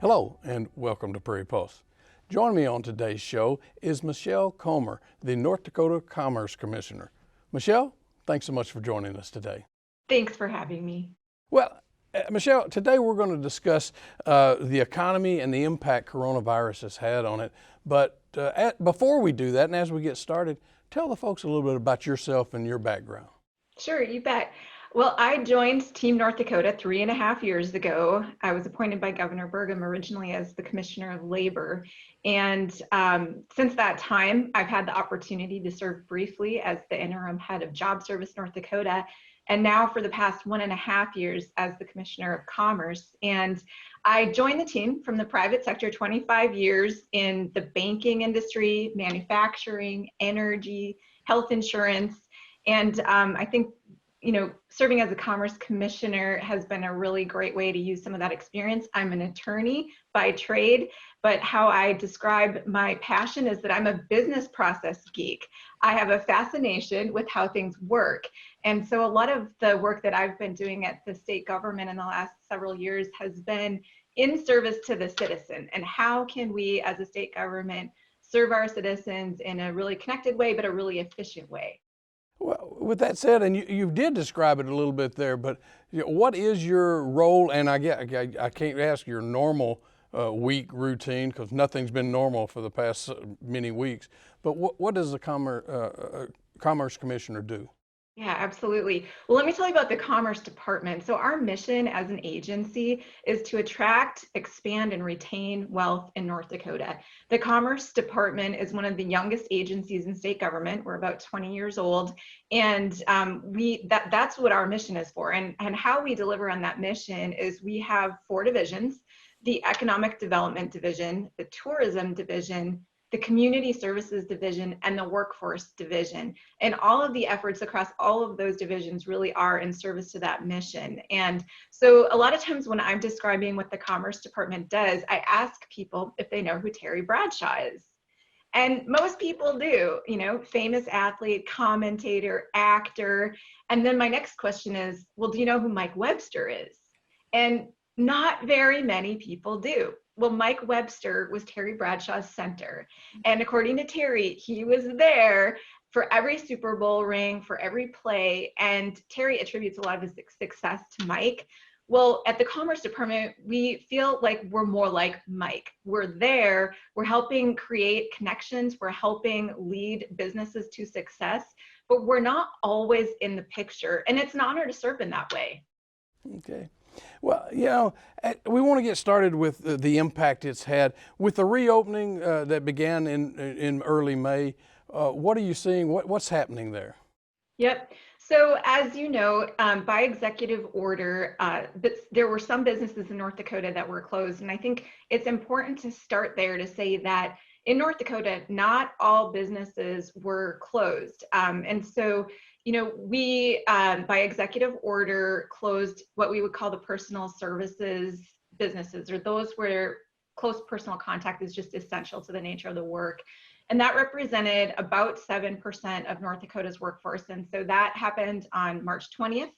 Hello and welcome to Prairie Pulse. Joining me on today's show is Michelle Comer, the North Dakota Commerce Commissioner. Michelle, thanks so much for joining us today. Thanks for having me. Well, Michelle, today we're going to discuss the economy and the impact coronavirus has had on it. But before we do that, and as we get started, tell the folks a little bit about yourself and your background. Sure, you bet. Well, I joined Team North Dakota 3.5 years ago. I was appointed by Governor Burgum originally as the Commissioner of Labor. And since that time, I've had the opportunity to serve briefly as the interim head of Job Service North Dakota, and now for the past 1.5 years as the Commissioner of Commerce. And I joined the team from the private sector, 25 years in the banking industry, manufacturing, energy, health insurance. And I think, serving as a Commerce Commissioner has been a really great way to use some of that experience. I'm an attorney by trade, but how I describe my passion is that I'm a business process geek. I have a fascination with how things work. And so a lot of the work that I've been doing at the state government in the last several years has been in service to the citizen. And how can we as a state government serve our citizens in a really connected way, but a really efficient way? Well, with that said, and you did describe it a little bit there, but what is your role? And I can't ask your normal week routine because nothing's been normal for the past many weeks. But what does the Commerce Commissioner do? Yeah, absolutely. Well, let me tell you about the Commerce Department. So our mission as an agency is to attract, expand, and retain wealth in North Dakota. The Commerce Department is one of the youngest agencies in state government. We're about 20 years old, and that's what our mission is for. And how we deliver on that mission is we have 4 divisions: the Economic Development Division, the Tourism Division, the Community Services Division, and the Workforce Division. And all of the efforts across all of those divisions really are in service to that mission. And so a lot of times when I'm describing what the Commerce Department does, I ask people if they know who Terry Bradshaw is. And most people do, famous athlete, commentator, actor. And then my next question is, well, do you know who Mike Webster is? And not very many people do. Well, Mike Webster was Terry Bradshaw's center. And according to Terry, he was there for every Super Bowl ring, for every play. And Terry attributes a lot of his success to Mike. Well, at the Commerce Department, we feel like we're more like Mike. We're there, we're helping create connections, we're helping lead businesses to success, but we're not always in the picture. And it's an honor to serve in that way. Okay. Well, we want to get started with the impact it's had. With the reopening that began in early May, what are you seeing? What's happening there? Yep. So as you know, by executive order, there were some businesses in North Dakota that were closed. And I think it's important to start there to say that in North Dakota, not all businesses were closed. And so we, by executive order, closed what we would call the personal services businesses, or those where close personal contact is just essential to the nature of the work. And that represented about 7% of North Dakota's workforce. And so that happened on March 20th.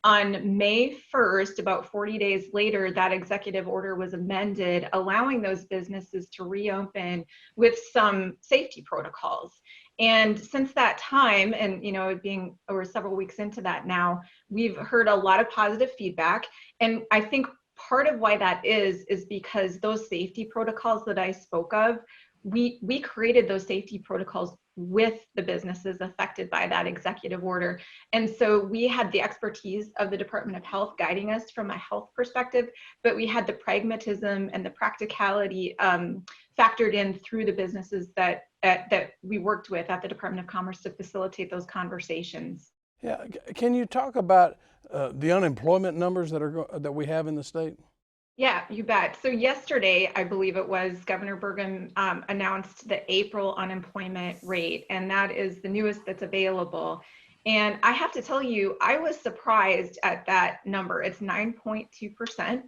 On May 1st, about 40 days later, that executive order was amended, allowing those businesses to reopen with some safety protocols. And since that time, and being over several weeks into that now, we've heard a lot of positive feedback. And I think part of why that is because those safety protocols that I spoke of, we created those safety protocols with the businesses affected by that executive order. And so we had the expertise of the Department of Health guiding us from a health perspective, but we had the pragmatism and the practicality factored in through the businesses that we worked with at the Department of Commerce to facilitate those conversations. Yeah, can you talk about the unemployment numbers that we have in the state? Yeah, you bet. So yesterday, I believe it was, Governor Burgum announced the April unemployment rate, and that is the newest that's available. And I have to tell you, I was surprised at that number. It's 9.2%.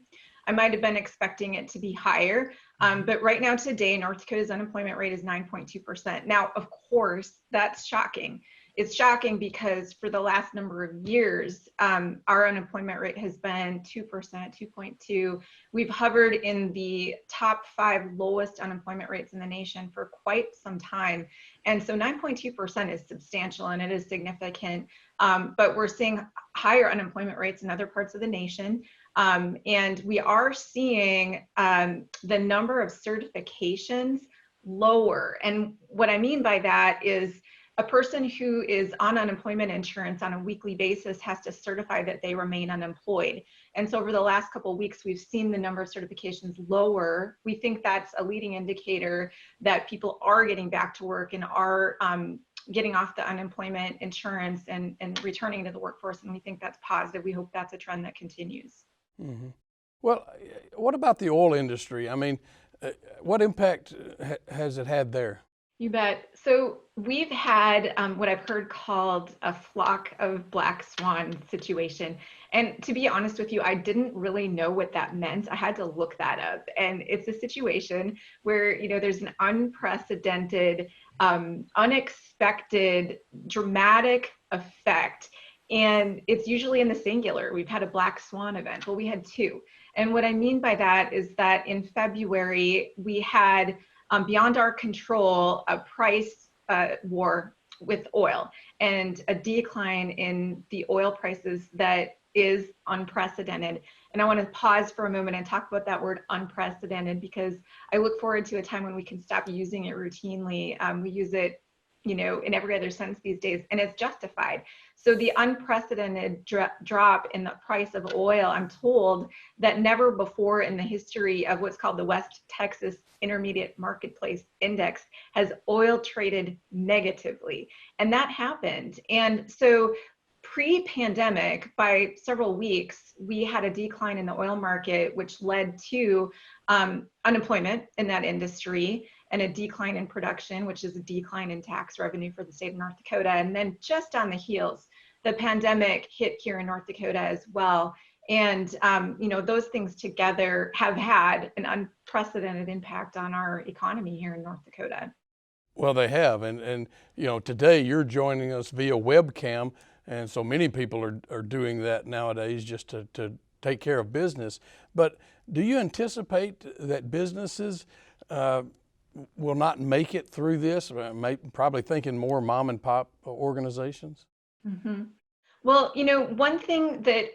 I might have been expecting it to be higher, but right now today, North Dakota's unemployment rate is 9.2%. Now, of course, that's shocking. it's shocking because for the last number of years, our unemployment rate has been 2%, 2.2. We've hovered in the top 5 lowest unemployment rates in the nation for quite some time. And so 9.2% is substantial and it is significant, but we're seeing higher unemployment rates in other parts of the nation. And we are seeing the number of certifications lower. And what I mean by that is a person who is on unemployment insurance on a weekly basis has to certify that they remain unemployed. And so over the last couple of weeks, we've seen the number of certifications lower. We think that's a leading indicator that people are getting back to work and are getting off the unemployment insurance and returning to the workforce. And we think that's positive. We hope that's a trend that continues. Mm-hmm. Well, what about the oil industry? I mean, what impact has it had there? You bet. So we've had what I've heard called a flock of black swan situation. And to be honest with you, I didn't really know what that meant. I had to look that up. And it's a situation where, there's an unprecedented, unexpected, dramatic effect. And it's usually in the singular. We've had a black swan event. Well, we had 2. And what I mean by that is that in February, we had beyond our control, a price war with oil and a decline in the oil prices that is unprecedented. And I want to pause for a moment and talk about that word unprecedented, because I look forward to a time when we can stop using it routinely. We use it, in every other sense these days, and it's justified. So the unprecedented drop in the price of oil, I'm told that never before in the history of what's called the West Texas Intermediate Marketplace Index has oil traded negatively. And that happened. And so pre-pandemic, by several weeks, we had a decline in the oil market, which led to unemployment in that industry and a decline in production, which is a decline in tax revenue for the state of North Dakota. And then just on the heels, the pandemic hit here in North Dakota as well. And, those things together have had an unprecedented impact on our economy here in North Dakota. Well, they have. And today you're joining us via webcam. And so many people are doing that nowadays just to take care of business. But do you anticipate that businesses will not make it through this? Probably thinking more mom and pop organizations? Mm-hmm. Well, one thing that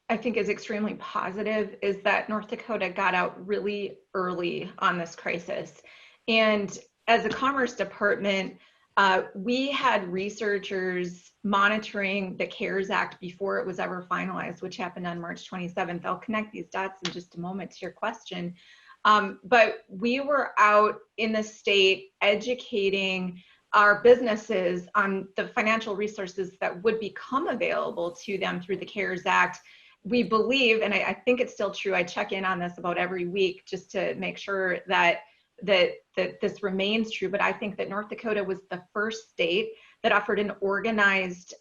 I think is extremely positive is that North Dakota got out really early on this crisis. And as a Commerce Department, we had researchers monitoring the CARES Act before it was ever finalized, which happened on March 27th. I'll connect these dots in just a moment to your question. But we were out in the state educating our businesses on the financial resources that would become available to them through the CARES Act. We believe, and I think it's still true, I check in on this about every week just to make sure that this remains true, but I think that North Dakota was the first state that offered an organized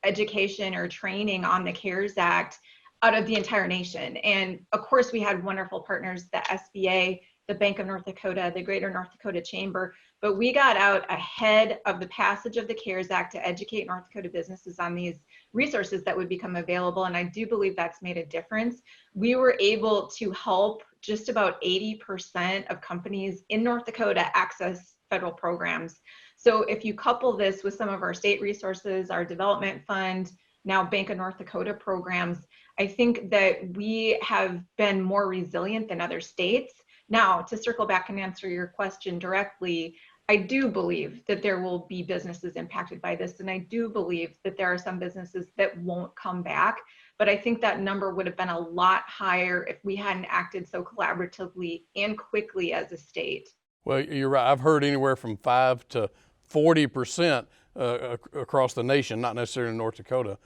education or training on the CARES Act out of the entire nation. And of course, we had wonderful partners, the SBA, the Bank of North Dakota, the Greater North Dakota Chamber, but we got out ahead of the passage of the CARES Act to educate North Dakota businesses on these resources that would become available. And I do believe that's made a difference. We were able to help just about 80% of companies in North Dakota access federal programs. So if you couple this with some of our state resources, our development fund, now Bank of North Dakota programs, I think that we have been more resilient than other states. Now, to circle back and answer your question directly, I do believe that there will be businesses impacted by this, and I do believe that there are some businesses that won't come back, but I think that number would have been a lot higher if we hadn't acted so collaboratively and quickly as a state. Well, you're right. I've heard anywhere from 5 to 40% across the nation, not necessarily in North Dakota,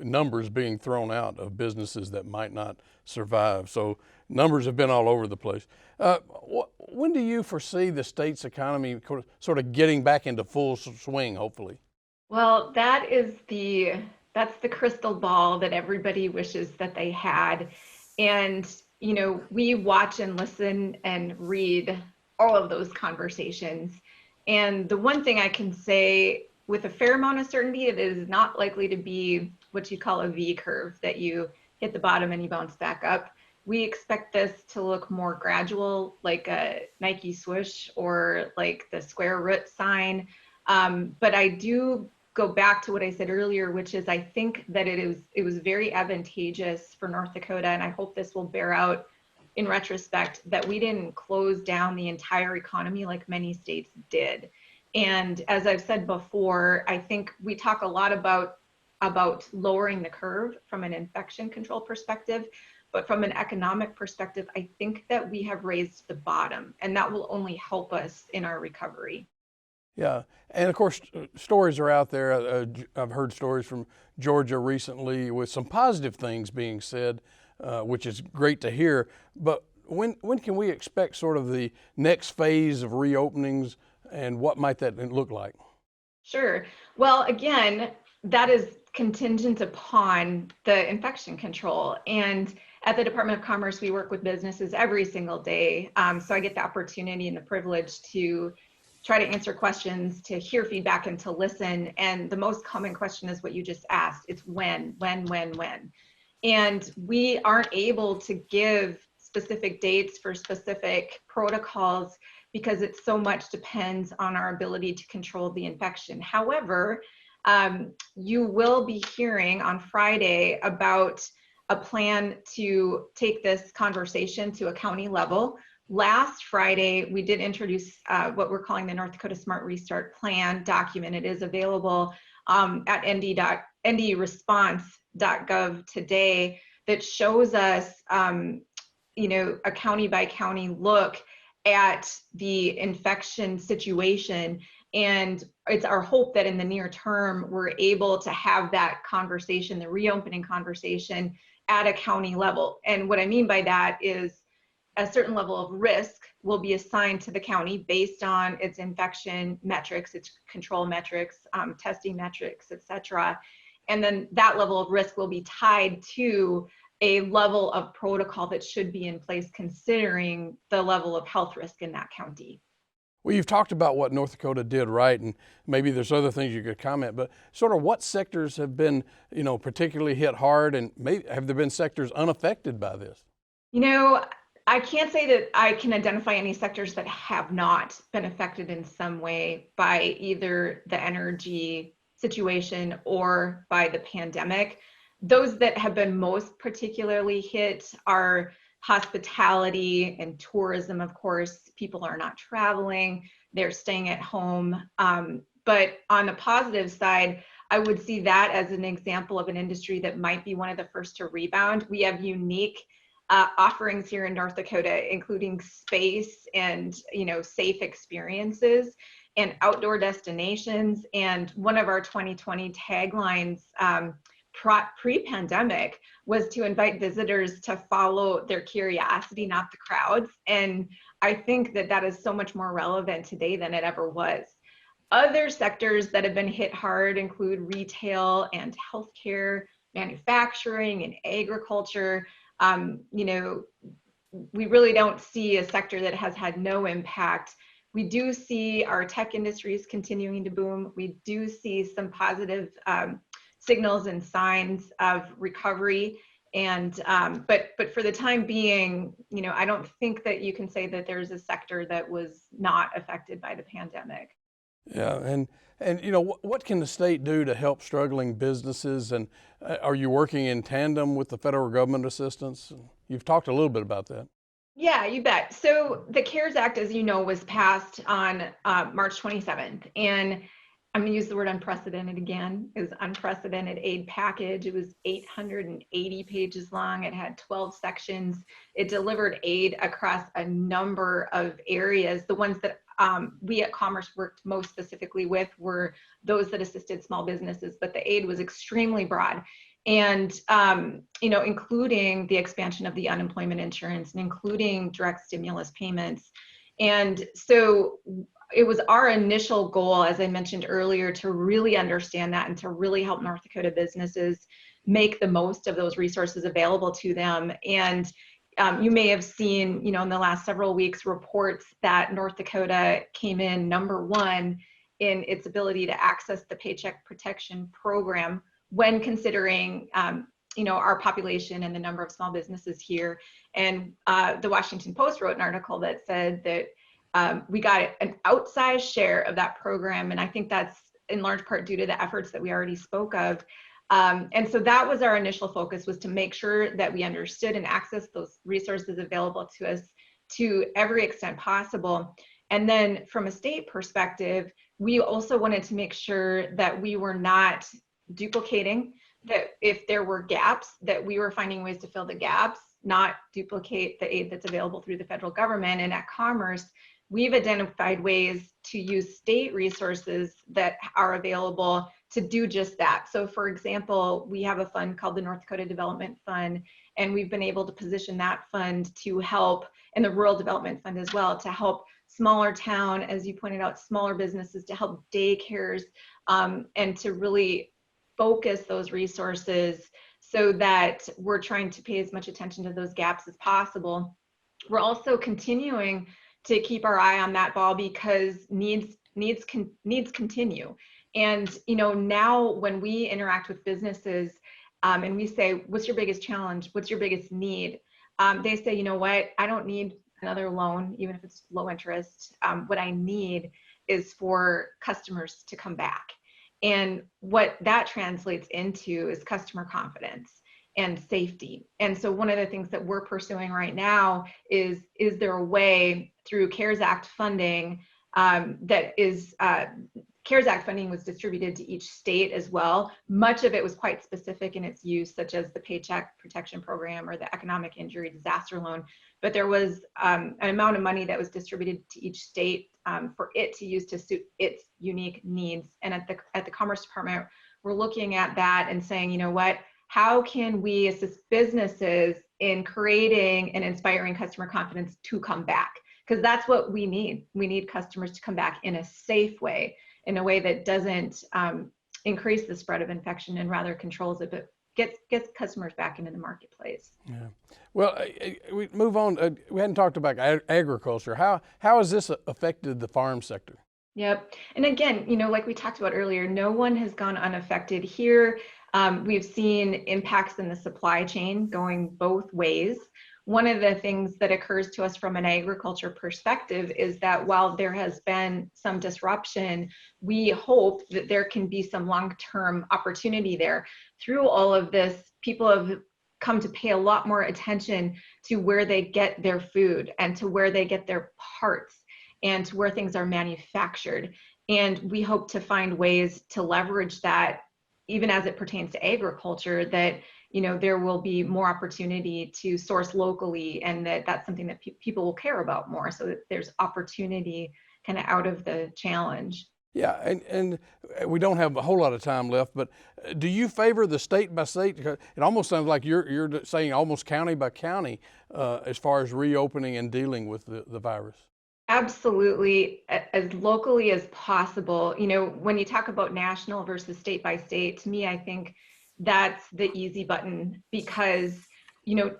numbers being thrown out of businesses that might not survive. So numbers have been all over the place. When do you foresee the state's economy sort of getting back into full swing, hopefully? Well, that's the crystal ball that everybody wishes that they had. And, we watch and listen and read all of those conversations. And the one thing I can say with a fair amount of certainty, it is not likely to be what you call a V curve, that you hit the bottom and you bounce back up. We expect this to look more gradual, like a Nike swoosh or like the square root sign. But I do go back to what I said earlier, which is I think that it was very advantageous for North Dakota, and I hope this will bear out in retrospect, that we didn't close down the entire economy like many states did. And as I've said before, I think we talk a lot about lowering the curve from an infection control perspective, but from an economic perspective, I think that we have raised the bottom, and that will only help us in our recovery. Yeah, and of course, stories are out there. I've heard stories from Georgia recently with some positive things being said, which is great to hear. But when can we expect sort of the next phase of reopenings, and what might that look like? Sure. Well, again, that is contingent upon the infection control. And at the Department of Commerce, we work with businesses every single day. So I get the opportunity and the privilege to try to answer questions, to hear feedback, and to listen. And the most common question is what you just asked. It's when. And we aren't able to give specific dates for specific protocols because it so much depends on our ability to control the infection. However, you will be hearing on Friday about a plan to take this conversation to a county level. Last Friday, we did introduce what we're calling the North Dakota Smart Restart Plan document. It is available at ndresponse.gov today, that shows us, a county by county look at the infection situation. And it's our hope that in the near term, we're able to have that conversation, the reopening conversation, at a county level. And what I mean by that is a certain level of risk will be assigned to the county based on its infection metrics, its control metrics, testing metrics, et cetera. And then that level of risk will be tied to a level of protocol that should be in place considering the level of health risk in that county. Well, you've talked about what North Dakota did right, and maybe there's other things you could comment, but sort of what sectors have been, particularly hit hard, and maybe have there been sectors unaffected by this? I can't say that I can identify any sectors that have not been affected in some way by either the energy situation or by the pandemic. Those that have been most particularly hit are hospitality and tourism. Of course, people are not traveling, they're staying at home. But on the positive side, I would see that as an example of an industry that might be one of the first to rebound. We have unique offerings here in North Dakota, including space and safe experiences and outdoor destinations. And one of our 2020 taglines pre-pandemic was to invite visitors to follow their curiosity, not the crowds. And I think that that is so much more relevant today than it ever was. Other sectors that have been hit hard include retail and healthcare, manufacturing and agriculture. We really don't see a sector that has had no impact. We do see our tech industries continuing to boom. We do see some positive signals and signs of recovery. And but for the time being, I don't think that you can say that there's a sector that was not affected by the pandemic. Yeah, and what can the state do to help struggling businesses? And are you working in tandem with the federal government assistance? You've talked a little bit about that. Yeah, you bet. So the CARES Act, as you know, was passed on March 27th. And I'm going to use the word unprecedented again. It was unprecedented aid package. It was 880 pages long. It had 12 sections. It delivered aid across a number of areas. The ones that we at Commerce worked most specifically with were those that assisted small businesses, but the aid was extremely broad. And, including the expansion of the unemployment insurance and including direct stimulus payments. And so it was our initial goal, as I mentioned earlier, to really understand that and to really help North Dakota businesses make the most of those resources available to them. And you may have seen, in the last several weeks, reports that North Dakota came in #1 in its ability to access the Paycheck Protection Program when considering our population and the number of small businesses here. And the Washington Post wrote an article that said that we got an outsized share of that program. And I think that's in large part due to the efforts that we already spoke of. And so that was our initial focus, was to make sure that we understood and accessed those resources available to us to every extent possible. And then from a state perspective, we also wanted to make sure that we were not duplicating, that if there were gaps, that we were finding ways to fill the gaps, not duplicate the aid that's available through the federal government. And at Commerce, we've identified ways to use state resources that are available to do just that. So for example, we have a fund called the North Dakota Development Fund, and we've been able to position that fund to help, and the Rural Development Fund as well, to help smaller town, as you pointed out, smaller businesses, to help daycares, and to really focus those resources so that we're trying to pay as much attention to those gaps as possible. We're also continuing to keep our eye on that ball because needs continue. And now when we interact with businesses and we say, what's your biggest challenge? What's your biggest need? They say, you know what, I don't need another loan, even if it's low interest. What I need is for customers to come back. And what that translates into is customer confidence and safety. And so one of the things that we're pursuing right now is there a way through CARES Act funding CARES Act funding was distributed to each state as well. Much of it was quite specific in its use, such as the Paycheck Protection Program or the Economic Injury Disaster Loan. But there was an amount of money that was distributed to each state for it to use to suit its unique needs. And at the Commerce Department, we're looking at that and saying, you know what, how can we assist businesses in creating and inspiring customer confidence to come back? Because that's what we need. We need customers to come back in a safe way, in a way that doesn't increase the spread of infection and rather controls it, but gets customers back into the marketplace. Yeah. Well, we move on. We hadn't talked about agriculture. How has this affected the farm sector? Yep. And again, like we talked about earlier, no one has gone unaffected here. We've seen impacts in the supply chain going both ways. One of the things that occurs to us from an agriculture perspective is that while there has been some disruption, we hope that there can be some long-term opportunity there. Through all of this, people have come to pay a lot more attention to where they get their food and to where they get their parts and to where things are manufactured. And we hope to find ways to leverage that, even as it pertains to agriculture, that there will be more opportunity to source locally, and that's something that people will care about more, so that there's opportunity kind of out of the challenge. Yeah, and we don't have a whole lot of time left, but do you favor the state by state? It almost sounds like you're saying almost county by county as far as reopening and dealing with the virus. Absolutely, as locally as possible. When you talk about national versus state by state, to me, I think that's the easy button, because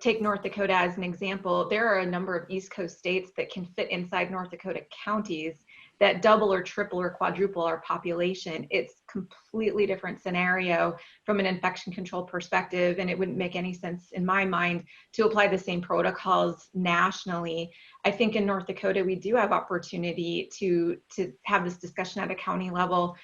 take North Dakota as an example. There are a number of East Coast states that can fit inside North Dakota counties that double or triple or quadruple our population. It's completely different scenario from an infection control perspective, and it wouldn't make any sense in my mind to apply the same protocols nationally. I think in North Dakota, we do have opportunity to have this discussion at a county level.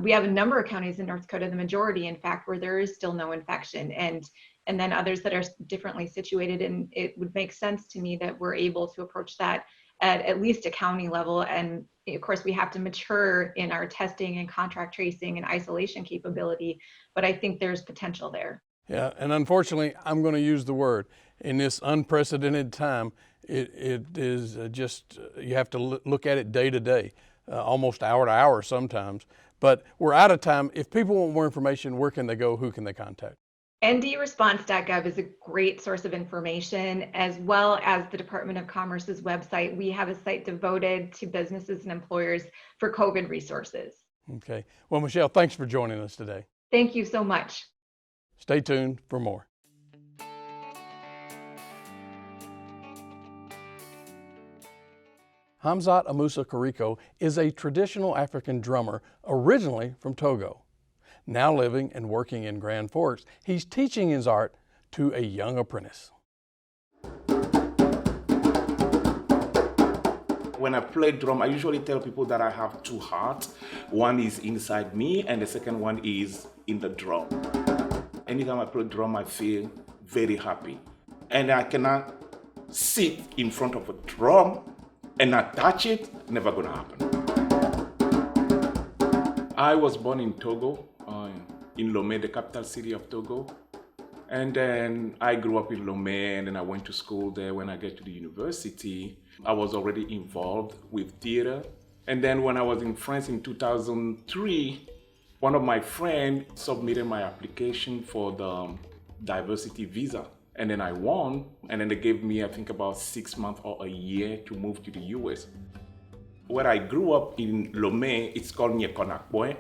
We have a number of counties in North Dakota, the majority, in fact, where there is still no infection, and then others that are differently situated. And it would make sense to me that we're able to approach that at least a county level. And of course, we have to mature in our testing and contract tracing and isolation capability, but I think there's potential there. Yeah, and unfortunately, I'm going to use the word, in this unprecedented time, it is just, you have to look at it day to day, almost hour to hour sometimes. But we're out of time. If people want more information, where can they go? Who can they contact? ndresponse.gov is a great source of information, as well as the Department of Commerce's website. We have a site devoted to businesses and employers for COVID resources. Okay. Well, Michelle, thanks for joining us today. Thank you so much. Stay tuned for more. Hamzat Amusa Kariko is a traditional African drummer originally from Togo. Now living and working in Grand Forks, he's teaching his art to a young apprentice. When I play drum, I usually tell people that I have two hearts. One is inside me and the second one is in the drum. Anytime I play drum, I feel very happy. And I cannot sit in front of a drum and not touch it, never gonna happen. I was born in Togo, in Lomé, the capital city of Togo. And then I grew up in Lomé, and then I went to school there. When I get to the university, I was already involved with theater. And then when I was in France in 2003, one of my friends submitted my application for the diversity visa. And then I won, and then they gave me, I think, about 6 months or a year to move to the US. Where I grew up in Lomé, it's called Nyekonakpoe.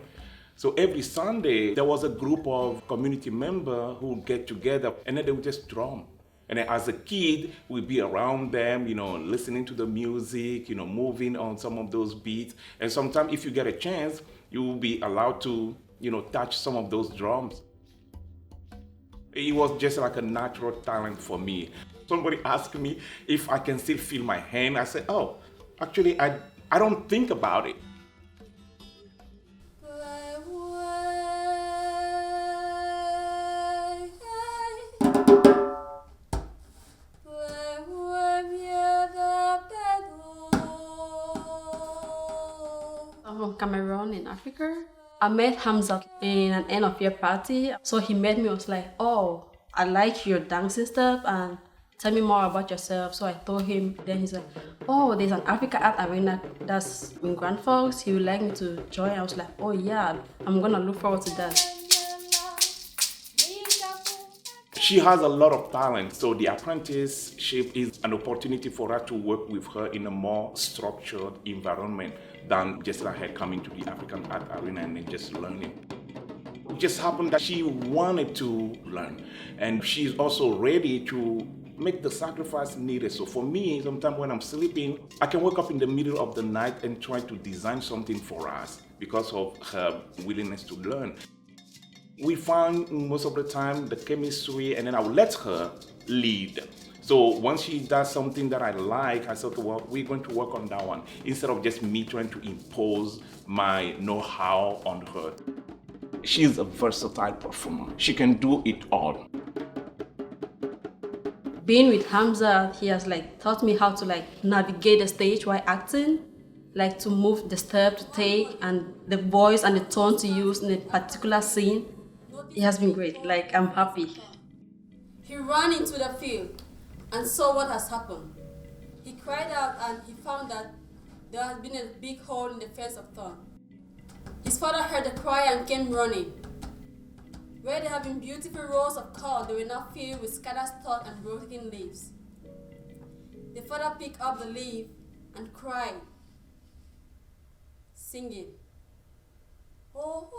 So every Sunday, there was a group of community members who would get together, and then they would just drum. And then as a kid, we'd be around them, listening to the music, moving on some of those beats. And sometimes if you get a chance, you will be allowed to, touch some of those drums. It was just like a natural talent for me. Somebody asked me if I can still feel my hand. I said, oh, actually, I don't think about it. I'm from Cameroon in Africa. I met Hamzat in an end of year party. So he met me, was like, oh, I like your dancing stuff and tell me more about yourself. So I told him, then he's like, oh, there's an Africa Art Arena that's in Grand Forks. He would like me to join. I was like, oh yeah, I'm gonna look forward to that. She has a lot of talent, so the apprenticeship is an opportunity for her to work with her in a more structured environment than just like her coming to the African Art Arena and then just learning. It just happened that she wanted to learn, and she's also ready to make the sacrifice needed. So for me, sometimes when I'm sleeping, I can wake up in the middle of the night and try to design something for us because of her willingness to learn. We found most of the time the chemistry, and then I will let her lead. So once she does something that I like, I said, well, we're going to work on that one, instead of just me trying to impose my know-how on her. She's a versatile performer. She can do it all. Being with Hamzat, he has taught me how to navigate the stage while acting, to move the step to take and the voice and the tone to use in a particular scene. It has been great. I'm happy. He ran into the field and saw what has happened. He cried out and he found that there had been a big hole in the fence of thorn. His father heard the cry and came running. Where there had been beautiful rows of corn, they were now filled with scattered stalks and broken leaves. The father picked up the leaf and cried, singing, oh,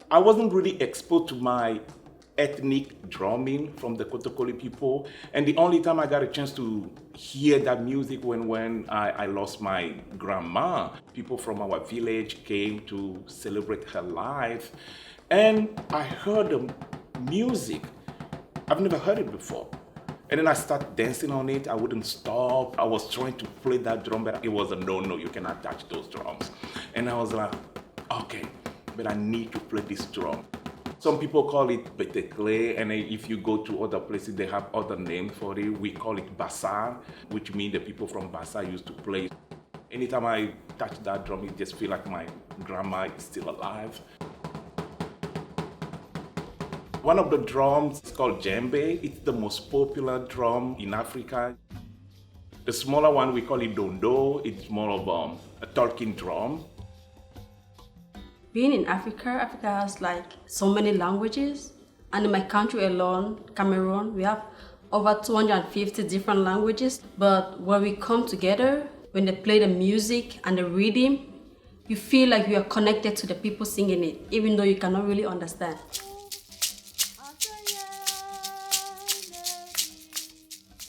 I wasn't really exposed to my ethnic drumming from the Kotokoli people, and the only time I got a chance to hear that music when I lost my grandma. People from our village came to celebrate her life, and I heard the music. I've never heard it before. And then I started dancing on it. I wouldn't stop. I was trying to play that drum, but it was a no, you cannot touch those drums. And I was like, okay, but I need to play this drum. Some people call it betekle, and if you go to other places, they have other names for it. We call it basar, which means the people from Basar used to play. Anytime I touch that drum, it just feels like my grandma is still alive. One of the drums is called djembe. It's the most popular drum in Africa. The smaller one, we call it dondo. It's more of a talking drum. Being in Africa has so many languages, and in my country alone, Cameroon, we have over 250 different languages, but when we come together, when they play the music and the rhythm, you feel like you are connected to the people singing it, even though you cannot really understand.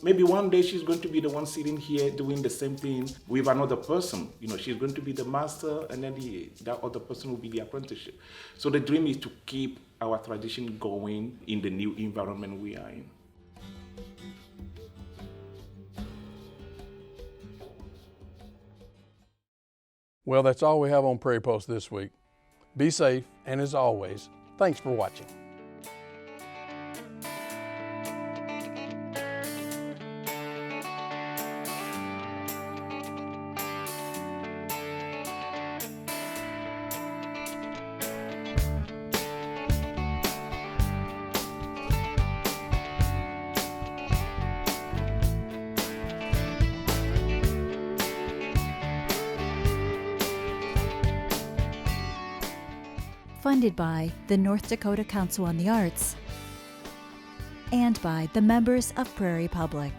Maybe one day she's going to be the one sitting here doing the same thing with another person. You know, she's going to be the master, and then that other person will be the apprenticeship. So the dream is to keep our tradition going in the new environment we are in. Well, that's all we have on Prairie Post this week. Be safe, and as always, thanks for watching. Funded by the North Dakota Council on the Arts and by the members of Prairie Public.